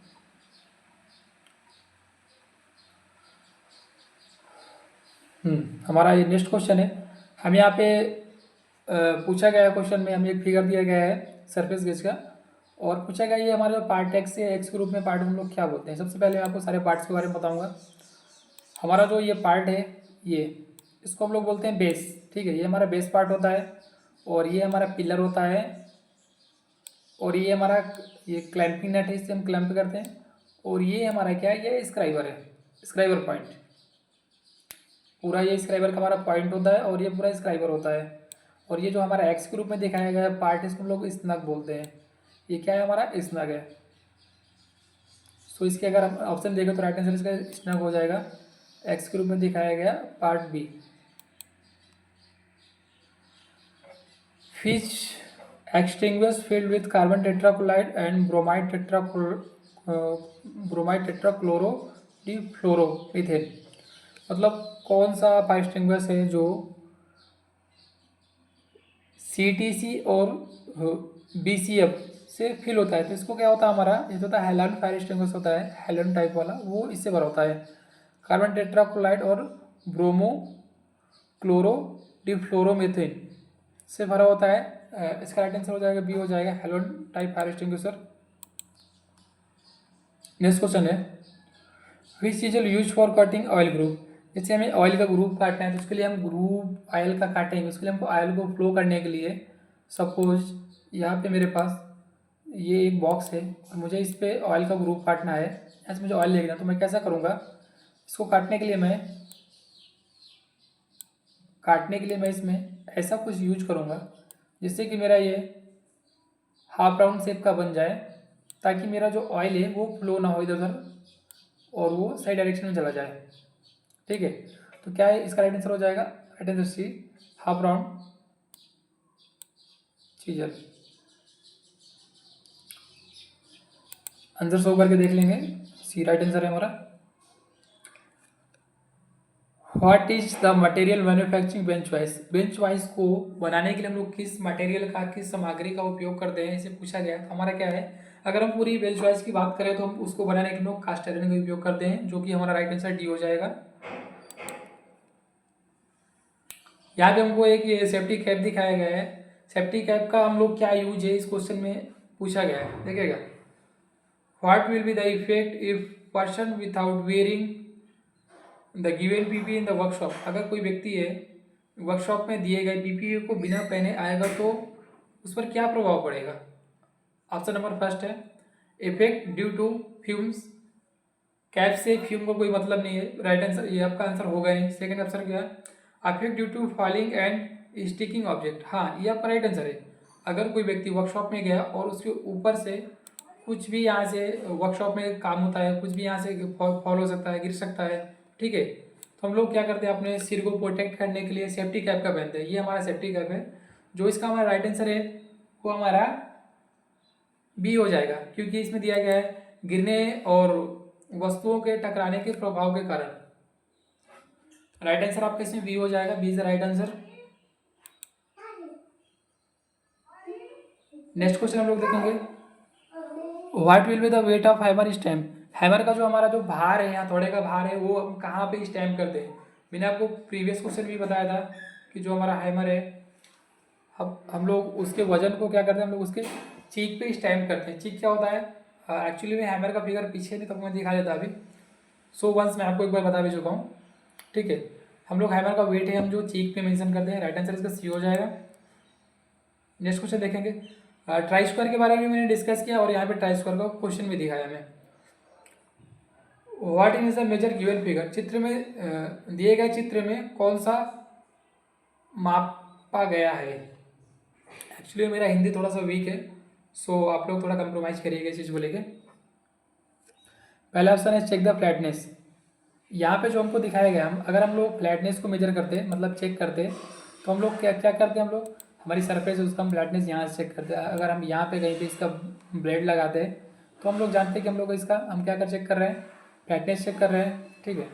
हमारा ये नेक्स्ट क्वेश्चन है, हम यहाँ पे पूछा गया क्वेश्चन में हमें एक फिगर दिया गया है सरफेस गेज का और पूछा गया ये हमारे जो पार्ट एक्स है, एक्स के रूप में पार्ट हम लोग क्या बोलते हैं। सबसे पहले मैं आपको सारे पार्ट्स के बारे में बताऊंगा। हमारा जो ये पार्ट है ये, इसको हम लोग बोलते हैं बेस, ठीक है, ये हमारा बेस पार्ट होता है और ये हमारा पिलर होता है और ये हमारा ये क्लैंपिंग नट है, इससे हम क्लैंप करते हैं। और ये हमारा क्या है, ये स्क्राइबर है, स्क्राइबर पॉइंट, पूरा ये स्क्राइबर का हमारा पॉइंट होता है और ये पूरा स्क्राइबर होता है। और ये जो हमारा एक्स के रूप में दिखाया गया है पार्ट, इसको हम लोग स्नग बोलते हैं। ये क्या है, हमारा स्नग है। सो इसके अगर हम ऑप्शन देखें तो राइट आंसर इसका स्नग हो जाएगा, एक्स के रूप में दिखाया गया part B. Which extinguish filled with carbon tetrachloride and bromide tetrachloroethane। मतलब कौन सा फायर एक्सटिंग्विश है जो CTC और BCF से फिल होता है। तो इसको क्या होता है, हमारा ये होता है हैलोजन फायर एक्सटिंग्विश होता है, हैलोजन टाइप वाला, वो इससे भरा होता है। कार्बन टेट्राक्लोराइड और ब्रोमो क्लोरो डिफ्लोरोमेथेन से भरा होता है। इसका राइट आंसर हो जाएगा बी हो जाएगा, halogen type fire extinguisher. Next question है, which chisel use for cutting oil group. जैसे हमें ऑयल का ग्रुप काटना है तो उसके लिए हम ग्रुप ऑयल का काटेंगे, उसके लिए हमको ऑयल को फ्लो करने के लिए सपोज यहाँ पे मेरे पास ये एक बॉक्स है और मुझे इस पर ऑयल का ग्रुप काटना है, ऐसे मुझे ऑयल लेना, तो मैं कैसा करूँगा, इसको काटने के लिए मैं इसमें ऐसा कुछ यूज करूँगा जिससे कि मेरा ये हाफ राउंड शेप का बन जाए, ताकि मेरा जो ऑयल है वो फ्लो ना हो इधर उधर और वो सही डायरेक्शन में चला जाए। ठीक है, तो क्या है इसका राइट आंसर हो जाएगा right answer C, half round chisel. Answer show करके देख लेंगे, सी राइट आंसर है हमारा। What is the material manufacturing bench vice? Bench vice को बनाने के लिए हम लोग किस मटेरियल का, किस सामग्री का उपयोग करते हैं, इसे पूछा गया। हमारा क्या है, अगर हम पूरी बेंच वाइज की बात करें तो हम उसको बनाने के लिए हम लोग कास्ट आयरन का उपयोग करते हैं, जो कि हमारा राइट आंसर डी हो जाएगा। यहाँ पे हमको एक ये सेफ्टी कैप दिखाया गया है। सेफ्टी कैप का हम लोग क्या यूज है इस क्वेश्चन में पूछा गया है, देखिएगा। What will be the effect if person without wearing the given PPE in the workshop? अगर कोई व्यक्ति है वर्कशॉप में दिए गए पीपीई को बिना पहने आएगा तो उस पर क्या प्रभाव पड़ेगा? ऑप्शन नंबर फर्स्ट है effect due to fumes. Cap से फ्यूम का कोई मतलब नहीं है, राइट आंसर ये आपका आंसर होगा नहीं। सेकंड ऑप्शन क्या है, affect due to falling and sticking object. हाँ, ये आपका राइट आंसर है। अगर कोई व्यक्ति वर्कशॉप में गया और उसके ऊपर से कुछ भी यहाँ से वर्कशॉप में काम होता है, कुछ भी यहाँ से फॉल हो सकता है, गिर सकता है, ठीक है, तो हम लोग क्या करते हैं, अपने सिर को प्रोटेक्ट करने के लिए सेफ्टी कैप का पहनते हैं। ये हमारा सेफ्टी कैप है, जो इसका हमारा राइट आंसर है वो हमारा बी हो जाएगा, क्योंकि इसमें दिया गया है गिरने और वस्तुओं के टकराने के प्रभाव के कारण। राइट आंसर आपका इसमें बी हो जाएगा, B is the right answer. Next question हम लोग देखेंगे, what will be the weight of hammer stamp? Hammer का जो हमारा जो भार है, यहाँ थोड़े का भार है, वो हम कहाँ पे स्टैम्प करते हैं? मैंने आपको प्रीवियस क्वेश्चन भी बताया था कि जो हमारा हैमर है, हम लोग उसके वजन को क्या करते हैं, हम लोग उसके चीक पे स्टैम्प करते हैं। चीक क्या होता है, एक्चुअली में हैमर का फिगर पीछे नहीं तो मैं दिखा देता अभी। सो वंस मैं आपको एक बार बता भी चुका हूँ, ठीक है। हम लोग हैमर का वेट है हम जो चीक पे मेंशन करते हैं, राइट आंसर इसका सी हो जाएगा। नेक्स्ट क्वेश्चन देखेंगे, ट्राई स्क्वायर के बारे में मैंने डिस्कस किया और यहाँ पे ट्राई स्क्वायर का क्वेश्चन भी दिखाया मैं। What is the measure given figure? चित्र में दिए गए चित्र में कौन सा मापा गया है? एक्चुअली मेरा हिंदी थोड़ा सा वीक है, सो आप लोग थोड़ा कंप्रोमाइज़ करिएगा इस चीज़ को लेके। पहला ऑप्शन है चेक द फ्लैटनेस। यहाँ पे जो हमको दिखाया गया, हम अगर हम लोग फ्लैटनेस को मेजर करते हैं, मतलब चेक करते हैं, तो हम लोग क्या क्या करते हैं, हम लोग हमारी सरफेस है उसका हम फ्लैटनेस यहाँ से चेक करते हैं। अगर हम यहाँ पे कहीं पे इसका ब्लेड लगाते हैं तो हम लोग जानते हैं कि हम लोग इसका हम क्या कर चेक कर रहे हैं, फ्लैटनेस चेक कर रहे हैं, ठीक है।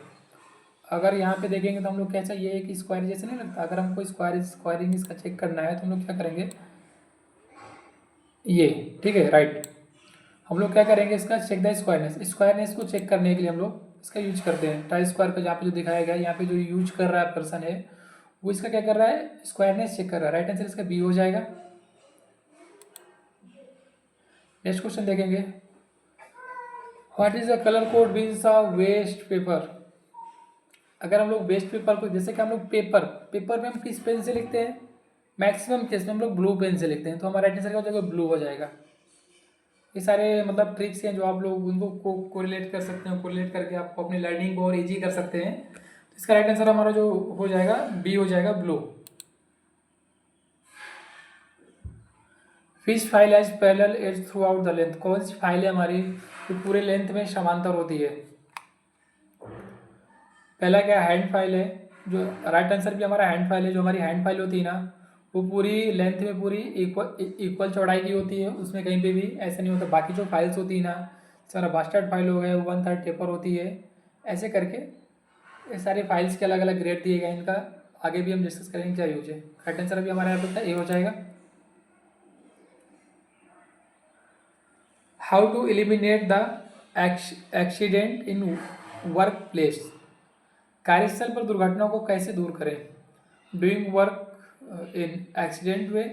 अगर यहाँ पे देखेंगे तो हम लोग कैसा, ये एक स्क्वायर जैसे नहीं लगता? अगर हमको स्क्वायरिंग इसका चेक करना है तो हम लोग क्या करेंगे, ये, ठीक है, राइट। हम लोग क्या करेंगे, इसका चेक द स्क्वायरनेस। स्क्वायरनेस को चेक करने के लिए हम लोग इसका यूज करते हैं ट्राई स्क्वायर का। जहाँ पे जो दिखाया गया है, यहाँ पे जो यूज कर रहा है पर्सन है, वो इसका क्या कर रहा है, स्क्वायरनेस चेक कर रहा है। राइट आंसर इसका बी हो जाएगा। नेक्स्ट क्वेश्चन देखेंगे, what is the colour code bins of waste paper? अगर हम लोग वेस्ट पेपर को, जैसे कि हम लोग पेपर में हम किस पेन से लिखते हैं, मैक्सिमम केस में हम लोग ब्लू पेन से लिखते हैं, तो हमारा राइट आंसर क्या हो जाएगा, ब्लू हो जाएगा। ये सारे मतलब ट्रिक्स हैं जो आप लोग उनको कोरिलेट कर सकते हैं, कोरिलेट करके आप अपनी लर्निंग को और ईजी कर सकते हैं। तो इसका राइट आंसर हमारा जो हो जाएगा, बी हो जाएगा, blue. Which file edge parallel edge throughout the length? कौन सी फाइल है हमारी जो पूरे लेंथ में समांतर होती है? पहला क्या, हैंड फाइल है, जो राइट आंसर भी हमारा हैंड फाइल है। जो हमारी हैंड फाइल होती है ना, वो पूरी लेंथ में पूरी इक्वल चौड़ाई की होती है, उसमें कहीं पे भी ऐसा नहीं होता। बाकी जो फाइल्स होती है ना, सारा बास्टर्ड फाइल हो गया, 1/3 टेपर होती है, ऐसे करके ये सारी फाइल्स के अलग अलग ग्रेड दिए गए। इनका आगे भी हम डिस्कस करेंगे क्या यूज है। राइट आंसर भी हमारा यहाँ पे ए हो जाएगा। How to eliminate the accident in work place? कार्यस्थल पर दुर्घटनाओं को कैसे दूर करें? Doing work in accident way,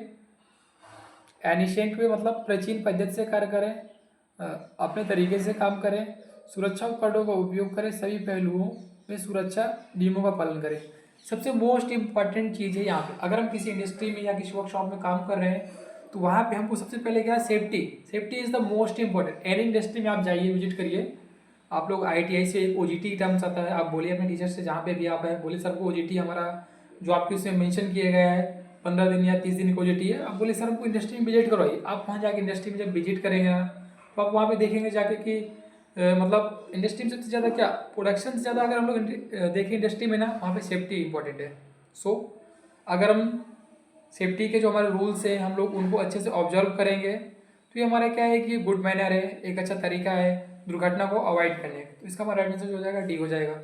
ancient way मतलब प्राचीन पद्धति से कार्य करें, अपने तरीके से काम करें, सुरक्षा उपकरणों का उपयोग करें, सभी पहलुओं में सुरक्षा नियमों का पालन करें। सबसे मोस्ट इम्पॉर्टेंट चीज़ है यहाँ पे, अगर हम किसी इंडस्ट्री में या किसी वर्कशॉप में काम कर रहे हैं तो वहाँ पे हमको सबसे पहले क्या है, safety is the most important. Any industry में आप जाइए, विजिट करिए। आप लोग ITI से एक OJT टर्म्स आता है, आप बोलिए अपने टीचर से जहाँ पे भी आप हैं, बोलिए सर को OJT हमारा जो आपके उसमें मेंशन किया गया है 15 दिन या 30 दिन की OJT है, आप बोलिए सर हमको इंडस्ट्री में विजिट करवाइए। आप वहाँ जाके इंडस्ट्री में जब विजिट करेंगे ना, तो आप वहाँ पे देखेंगे जाके कि मतलब इंडस्ट्री में सबसे ज़्यादा क्या, प्रोडक्शन से ज़्यादा अगर हम लोग देखें इंडस्ट्री में ना, वहाँ पे सेफ्टी इंपॉर्टेंट है। सो अगर हम सेफ्टी के जो हमारे रूल्स हैं हम लोग उनको अच्छे से ऑब्जर्व करेंगे तो ये हमारा क्या है कि गुड मैनर है, एक अच्छा तरीका है दुर्घटना को अवॉइड करने का। तो इसका हमारा राइट आंसर जो हो जाएगा डी हो जाएगा।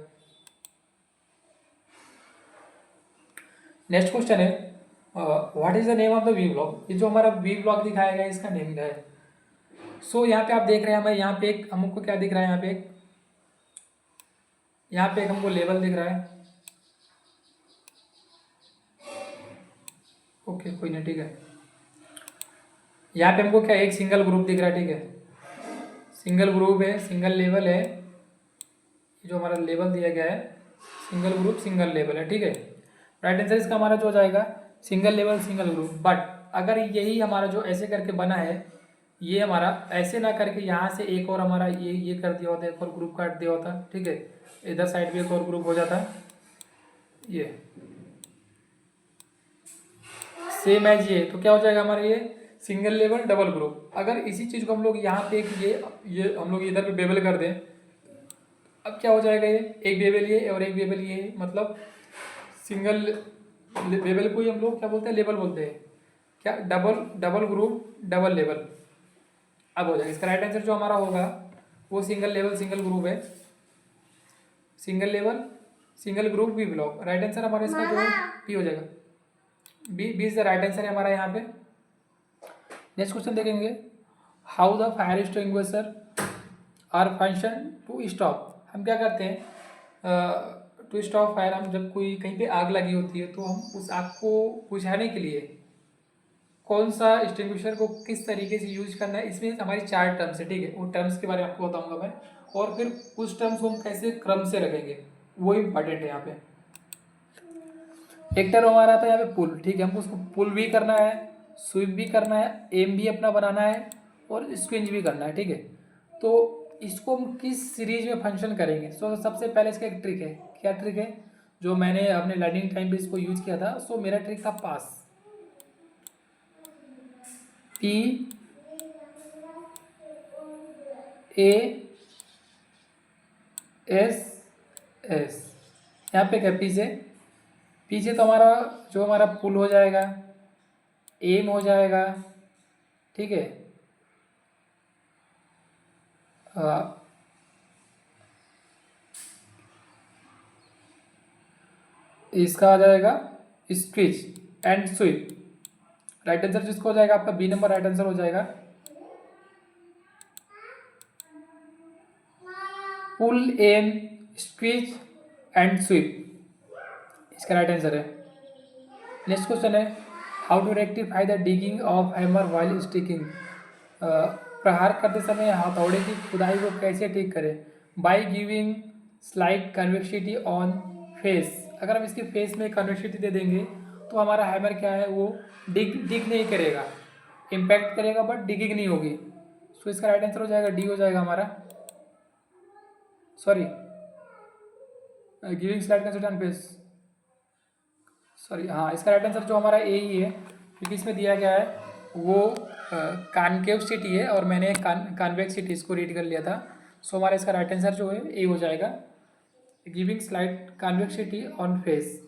नेक्स्ट क्वेश्चन है what is the name of the V block. ये जो हमारा वी ब्लॉक दिखाया गया है इसका नेम क्या है। सो यहाँ पे आप देख रहे हैं हमें यहाँ पे एक हमको क्या दिख रहा है, यहाँ पे एक हमको लेवल दिख रहा है। ओके कोई नहीं, ठीक है। यहाँ पे हमको क्या एक सिंगल ग्रुप दिख रहा है, ठीक है, सिंगल ग्रुप है, सिंगल लेवल है, जो हमारा लेवल दिया गया है सिंगल ग्रुप सिंगल लेवल है, ठीक है। राइट आंसर इसका हमारा जो हो जाएगा single level single group. But अगर यही हमारा जो ऐसे करके बना है ये हमारा ऐसे ना करके यहाँ से एक और हमारा ये कर दिया होता, एक और ग्रुप काट दिया होता, ठीक है, इधर साइड भी एक और ग्रुप हो जाता, ये सेम एज ये, तो क्या हो जाएगा हमारा ये सिंगल लेवल डबल ग्रुप। अगर इसी चीज़ को हम लोग यहाँ पे ये हम लोग इधर पे बेबल कर दें, अब क्या हो जाएगा ये एक बेबल ये और एक बेबल ये, मतलब सिंगल बेबल को ही हम लोग क्या बोलते हैं, लेवल बोलते हैं, क्या डबल ग्रुप डबल लेवल। अब हो जाएगा इसका राइट आंसर जो हमारा होगा वो सिंगल लेवल सिंगल ग्रुप है, single level single group B block. Right answer हमारा इसका जो है बी हो जाएगा, B is the right answer है हमारा यहाँ पे। नेक्स्ट क्वेश्चन देखेंगे how the fire extinguisher are function to stop. हम क्या करते हैं टू स्टॉप फायर, हम जब कोई कहीं पे आग लगी होती है तो हम उस आग को बुझाने के लिए कौन सा एक्सटिंग्विशर को किस तरीके से यूज करना है, इसमें हमारी 4 टर्म्स है, ठीक है, वो टर्म्स के बारे में आपको बताऊंगा मैं, और फिर उस टर्म्स को हम कैसे क्रम से रखेंगे वो इम्पॉर्टेंट है यहाँ पे। एक टर्म हमारा आता है यहाँ पे पुल, ठीक है, हमको उसको पुल भी करना है, स्वीप भी करना है, एम भी अपना बनाना है और स्क्विंज भी करना है, ठीक है। तो इसको हम किस सीरीज में फंक्शन करेंगे। सो सबसे पहले इसका एक ट्रिक है, क्या ट्रिक है, जो मैंने अपने लर्निंग टाइम पे इसको यूज किया था। सो मेरा ट्रिक था पास, पी ए एस एस, यहाँ पे क्या पीछे तो हमारा जो हमारा पुल हो जाएगा, एम हो जाएगा, ठीक है, इसका आ जाएगा squeeze and sweep. Right answer जिसको हो जाएगा आपका बी नंबर राइट आंसर हो जाएगा। Pull aim squeeze and sweep इसका राइट आंसर है। नेक्स्ट क्वेश्चन है how to rectify the digging of hammer while sticking. प्रहार करते समय हथौड़े की खुदाई को कैसे ठीक करें। By giving slight convexity on face. अगर हम इसके फेस में कन्वेक्सिटी दे देंगे तो हमारा हैमर क्या है वो डिग नहीं करेगा, इम्पैक्ट करेगा बट डिगिंग नहीं होगी। सो इसका राइट आंसर हो जाएगा डी हो जाएगा हमारा, sorry giving slight convexity on face, sorry हाँ इसका राइट आंसर जो हमारा ए ही है, क्योंकि इसमें दिया गया है वो कॉनकेव सिटी है और मैंने कॉन्वेक्स सिटी इसको रीड कर लिया था। सो हमारा इसका राइट आंसर जो है ए हो जाएगा, giving slight convexity on face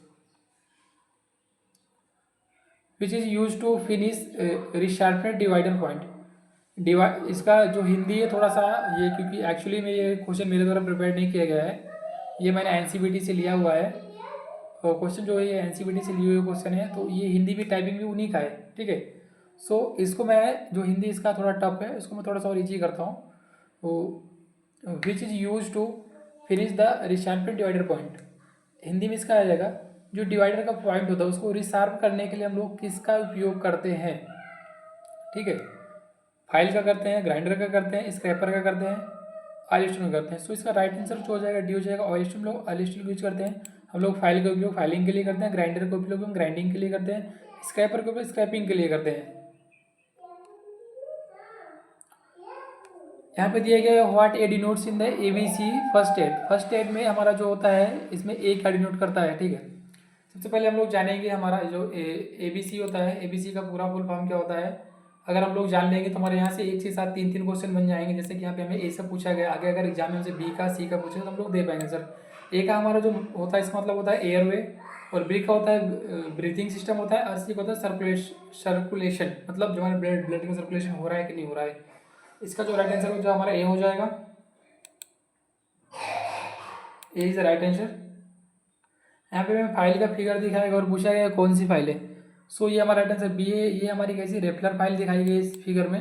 which is use to finish resharpened divider point. इसका जो हिंदी है थोड़ा सा ये, क्योंकि एक्चुअली में ये क्वेश्चन मेरे द्वारा प्रिपेयर नहीं किया गया है, ये मैंने एनसीईआरटी से लिया हुआ है और क्वेश्चन जो है ये एनसीईआरटी से लिए हुए क्वेश्चन है, तो ये हिंदी भी टाइपिंग भी उन्हीं का है, ठीक है। सो इसको मैं जो हिंदी इसका थोड़ा टफ है इसको मैं थोड़ा सा और ईजी करता हूँ। तो which is use to finish the resharpened divider point, Hindi में इसका आ जाएगा जो डिवाइडर का पॉइंट होता है उसको रिशार्प करने के लिए हम लोग किसका उपयोग करते हैं, ठीक है, फाइल का करते हैं, ग्राइंडर का करते हैं, स्क्रैपर का करते हैं, ऑयल स्टील करते हैं। सो इसका राइट आंसर जो हो जाएगा डी हो जाएगा। ऑयल स्टील लोग ऑयल स्टील यूज करते हैं, हम लोग फाइल का उपयोग फाइलिंग के लिए करते हैं, ग्राइंडर का उपयोग हम ग्राइंडिंग के लिए करते हैं, स्क्रैपर का उपयोग स्क्रैपिंग के लिए करते हैं। यहाँ पे दिया गया है what A denotes in the ABC first aid. First aid में हमारा जो होता है इसमें ए का डिनोट करता है, ठीक है। सबसे पहले हम लोग जानेंगे हमारा जो एबीसी होता है, एबीसी का पूरा फुल फॉर्म क्या होता है। अगर हम लोग जान लेंगे तो हमारे यहाँ से 1 से 7 3 क्वेश्चन बन जाएंगे। जैसे कि यहाँ पे हमें ए से पूछा गया, आगे अगर एग्जाम में हमसे बी का सी का पूछे तो हम लोग दे पाएंगे सर। ए का हमारा जो होता है इसका मतलब होता है एयरवे, और ब्रीथ का होता है ब्रीथिंग सिस्टम होता है, और सी का होता है सर्कुलेशन, मतलब जो हमारे ब्लड ब्लड का सर्कुलेशन हो रहा है कि नहीं हो रहा है। इसका जो राइट आंसर हो जो हमारा ए हो जाएगा, ए इज द राइट आंसर। यहाँ पे हमें फाइल का फिगर दिखाएगा और पूछा गया कौन सी फाइल है। सो ये हमारा राइट आंसर बी है। ये हमारी कैसी रेपलर फाइल दिखाई गई इस फिगर में।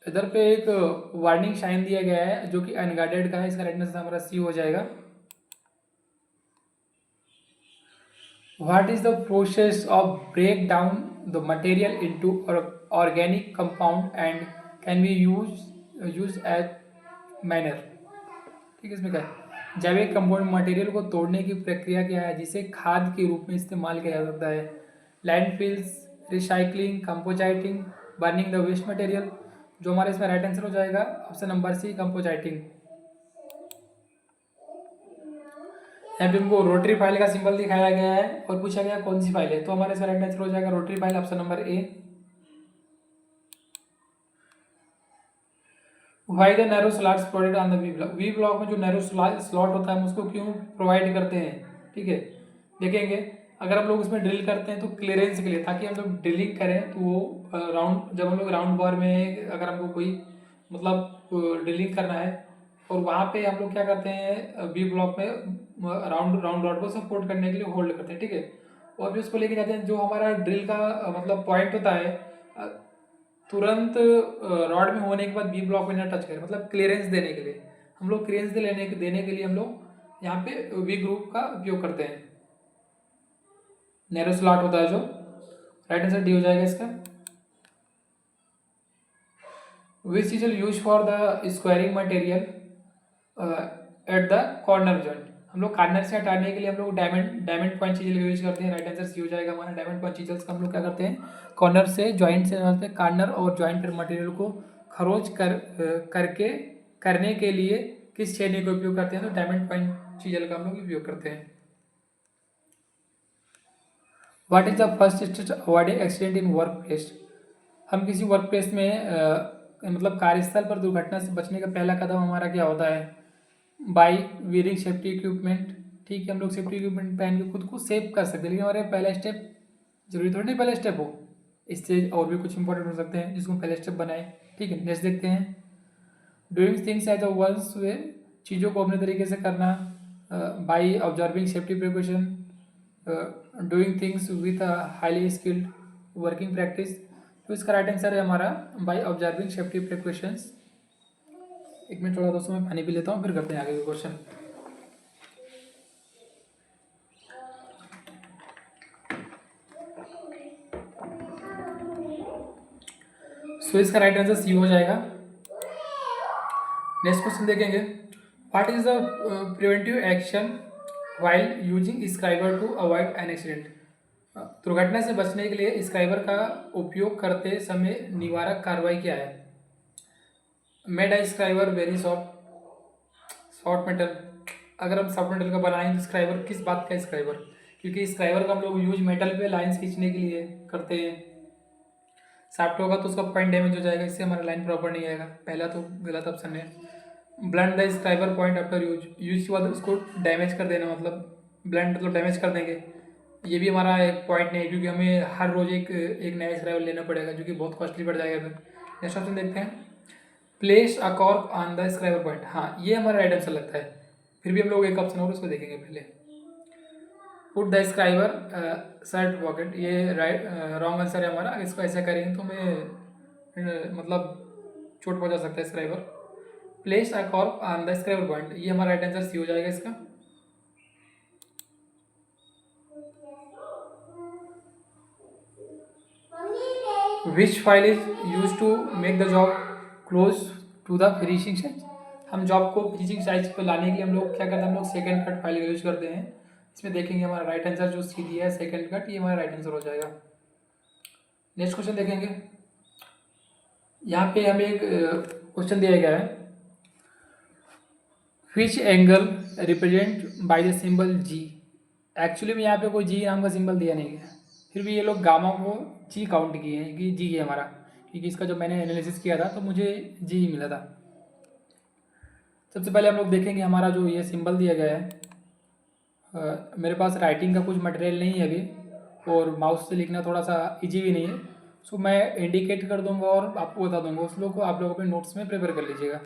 इधर पे एक वार्निंग साइन दिया गया है जो कि अनगार्डेड का है, इसका राइट आंसर हमारा सी हो जाएगा। What is the process of break down the material into organic compound and can be used as manner? ठीक है, इसमें क्या है, जैविक कंपाउंड मटेरियल को तोड़ने की प्रक्रिया क्या है जिसे खाद के रूप में इस्तेमाल किया जा सकता है। Landfills, recycling, composting, burning the waste material. जो हमारे इसमें राइट आंसर हो जाएगा ऑप्शन नंबर सी, कंपोजाइटिंग। यहाँ पे हमको रोटरी फाइल का सिंबल दिखाया गया है और पूछा गया कौन सी फाइल है, तो हमारे इसका राइट आंसर हो जाएगा rotary file, option number A. Why the narrow slots provided on the V block. V block में जो नैरो स्लॉट होता है हम उसको क्यों प्रोवाइड करते हैं, ठीक है, देखेंगे। अगर हम लोग उसमें ड्रिल करते हैं तो क्लियरेंस के लिए, ताकि हम लोग ड्रिलिंग करें तो वो राउंड, जब हम लोग राउंड बार में अगर हमको कोई मतलब ड्रिलिंग करना है और वहाँ पे हम लोग क्या करते हैं बी ब्लॉक में राउंड राउंड रॉड को सपोर्ट करने के लिए होल्ड करते हैं, ठीक है। और भी उसको लेके जाते हैं, जो हमारा ड्रिल का मतलब पॉइंट होता है तुरंत रॉड में होने के बाद बी ब्लॉक में ना टच करें, मतलब क्लियरेंस देने के लिए। हम लोग क्लियरेंस देने के लिए हम लोग यहाँ पे वी ग्रुप का उपयोग करते हैं। नैरो स्लॉट होता है जो, राइट आंसर डी हो जाएगा इसका। विच चीज use for the squaring material at the corner joint. हम लोग कॉर्नर से हटाने के लिए हम लोग डायमंड पॉइंट चीजल यूज करते हैं, राइट आंसर सी हो जाएगा हमारा। डायमंड पॉइंट चीजल्स का हम लोग क्या करते हैं, कॉर्नर से जॉइंट से हटाते हैं, कॉर्नर और जॉइंट पर मटेरियल को खरोच करके करने के लिए किस छेनी का उपयोग करते हैं, तो डायमंड पॉइंट चीजल का हम लोग उपयोग करते हैं। What is the first stage avoiding accident in work place. हम किसी वर्क प्लेस में मतलब कार्यस्थल पर दुर्घटना से बचने का पहला कदम हमारा क्या होता है, बाई वेयरिंग सेफ्टी इक्विपमेंट। ठीक है, हम लोग सेफ्टी इक्विपमेंट पहन के खुद को सेव कर सकते हैं, लेकिन हमारे पहला स्टेप जरूरी थोड़ी नहीं पहला स्टेप हो, इससे और भी कुछ इंपॉर्टेंट हो सकते हैं जिसको पहले स्टेप बनाए। ठीक है, नेक्स्ट देखते हैं। Doing things as a once way, चीज़ों को अपने तरीके से करना, by observing safety precaution, doing things with a highly skilled working practice. तो इसका राइट आंसर है हमारा बाई ऑब्जर्विंग सेफ्टी प्रिकॉशंस। एक मिनट थोड़ा दोस्तों मैं पानी पी लेता हूँ, फिर करते हैं आगे का क्वेश्चन। सो इसका राइट आंसर सी हो जाएगा। नेक्स्ट क्वेश्चन देखेंगे। What is the preventive action while using scriber to avoid an accident. दुर्घटना से बचने के लिए स्क्राइबर का उपयोग करते समय निवारक कार्रवाई क्या है। Made a scriber very soft metal. अगर हम सॉफ्ट मेटल का बनाएं तो स्क्राइबर किस बात का स्क्राइबर, क्योंकि स्क्राइबर का हम लोग यूज मेटल पे लाइंस खींचने के लिए करते हैं। सॉफ्ट होगा तो उसका पॉइंट डैमेज हो जाएगा, इससे हमारा लाइन प्रॉपर नहीं आएगा, पहला तो गलत ऑप्शन है। Blunt the scriber point after use के बाद उसको डैमेज कर देना, मतलब ब्लंट मतलब डैमेज कर देंगे, ये भी हमारा एक पॉइंट नहीं है, क्योंकि हमें हर रोज एक नया स्क्राइबर लेना पड़ेगा जो कि बहुत कॉस्टली पड़ जाएगा। फिर नेक्स्ट ऑप्शन देखते हैं। Place a cork on the scriber point, हाँ ये हमारा राइट आंसर लगता है। फिर भी हम लोग एक ऑप्शन और उसको देखेंगे पहले। Put the scriber shirt pocket, ये राइट रॉन्ग आंसर है हमारा। इसको ऐसा करेंगे तो हमें मतलब चोट पहुंचा सकता है scriber. Place a cork on the scriber point, ये हमारा राइट आंसर सी हो जाएगा इसका। Which file is use to make the job close to the finishing size. हम जॉब को फिनिशिंग साइज पर लाने के लिए हम लोग क्या करते हैं, हम लोग सेकंड कट फाइल का यूज करते हैं। इसमें देखेंगे हमारा राइट आंसर जो सी दिया है सेकंड कट, ये हमारा राइट आंसर हो जाएगा। नेक्स्ट क्वेश्चन देखेंगे। यहाँ पे हमें एक क्वेश्चन दिया गया है। Which angle represent by the symbol G. Actually में यहाँ पे कोई जी नाम का सिंबल दिया नहीं है, फिर भी ये लोग गामा को जी काउंट किए हैं कि जी है हमारा, क्योंकि इसका जब मैंने एनालिसिस किया था तो मुझे जी ही मिला था। सबसे पहले हम लोग देखेंगे हमारा जो ये सिंबल दिया गया है मेरे पास राइटिंग का कुछ मटेरियल नहीं है अभी, और माउस से लिखना थोड़ा सा इजी भी नहीं है। सो मैं इंडिकेट कर दूंगा और आपको बता दूंगा, उस लोग को आप लोग अपने नोट्स में प्रिपेयर कर लीजिएगा।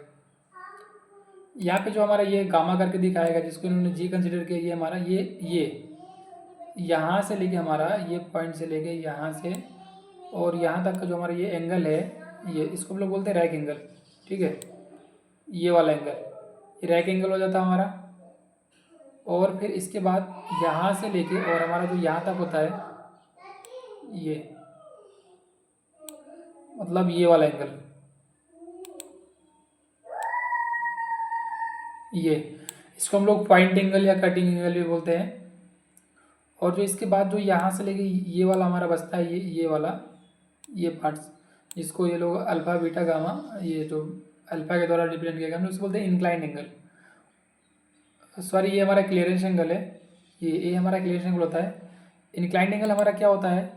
यहाँ पे जो हमारा ये गामा करके दिखाएगा, जिसको इन्होंने जी कंसिडर किया, ये हमारा ये यहाँ से लेके हमारा ये पॉइंट से लेके यहाँ से और यहाँ तक का जो हमारा ये एंगल है, ये इसको हम लोग बोलते हैं रैक एंगल। ठीक है, ये वाला एंगल, ये रैक एंगल हो जाता है हमारा। और फिर इसके बाद यहाँ से लेके और हमारा जो यहाँ तक होता है, ये मतलब ये वाला एंगल, ये इसको हम लोग पॉइंट एंगल या कटिंग एंगल भी बोलते हैं। और जो इसके बाद जो यहाँ से लेके ये वाला हमारा बचता है, ये वाला, ये पार्ट्स, जिसको ये लोग अल्फ़ा बीटा गामा, ये जो अल्फ़ा के द्वारा रिप्रेजेंट किया गया, हम लोग इसको बोलते हैं इंक्लाइंड एंगल। सॉरी, ये हमारा क्लियरेंस एंगल है, ये हमारा क्लियरेंस एंगल होता है। इंक्लाइंड एंगल हमारा क्या होता है,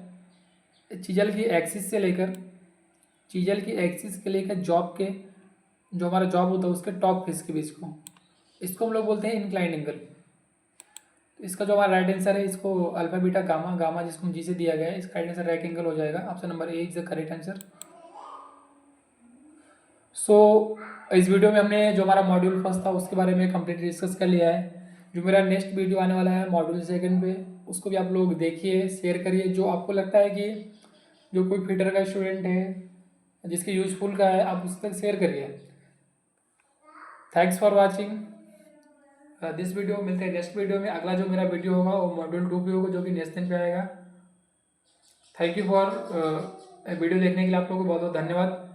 चीजल की एक्सिस से लेकर, चीजल की एक्सिस के लेकर जॉब के, जो हमारा जॉब होता है उसके टॉप फेस के बीच को, इसको हम लोग बोलते हैं इंक्लाइंड एंगल। तो इसका जो हमारा राइट आंसर है, इसको अल्फा बीटा गामा, गामा जिसको जी से दिया गया है, इसका राइट आंसर राइट एंगल हो जाएगा। Option number A is the correct answer. So इस वीडियो में हमने जो हमारा मॉड्यूल फर्स्ट था उसके बारे में कंप्लीट डिस्कस कर लिया है। जो मेरा नेक्स्ट वीडियो आने वाला है मॉड्यूल सेकंड पे, उसको भी आप लोग देखिए, शेयर करिए। जो आपको लगता है कि जो कोई फिटर का स्टूडेंट है जिसके यूजफुल का है, आप उस तक शेयर करिए। Thanks for watching this video. मिलते हैं नेक्स्ट वीडियो में। अगला जो मेरा वीडियो होगा वो मॉड्यूल 2 पे होगा, जो कि नेक्स्ट दिन पे आएगा। थैंक यू फॉर वीडियो देखने के लिए आप लोगों को बहुत बहुत धन्यवाद।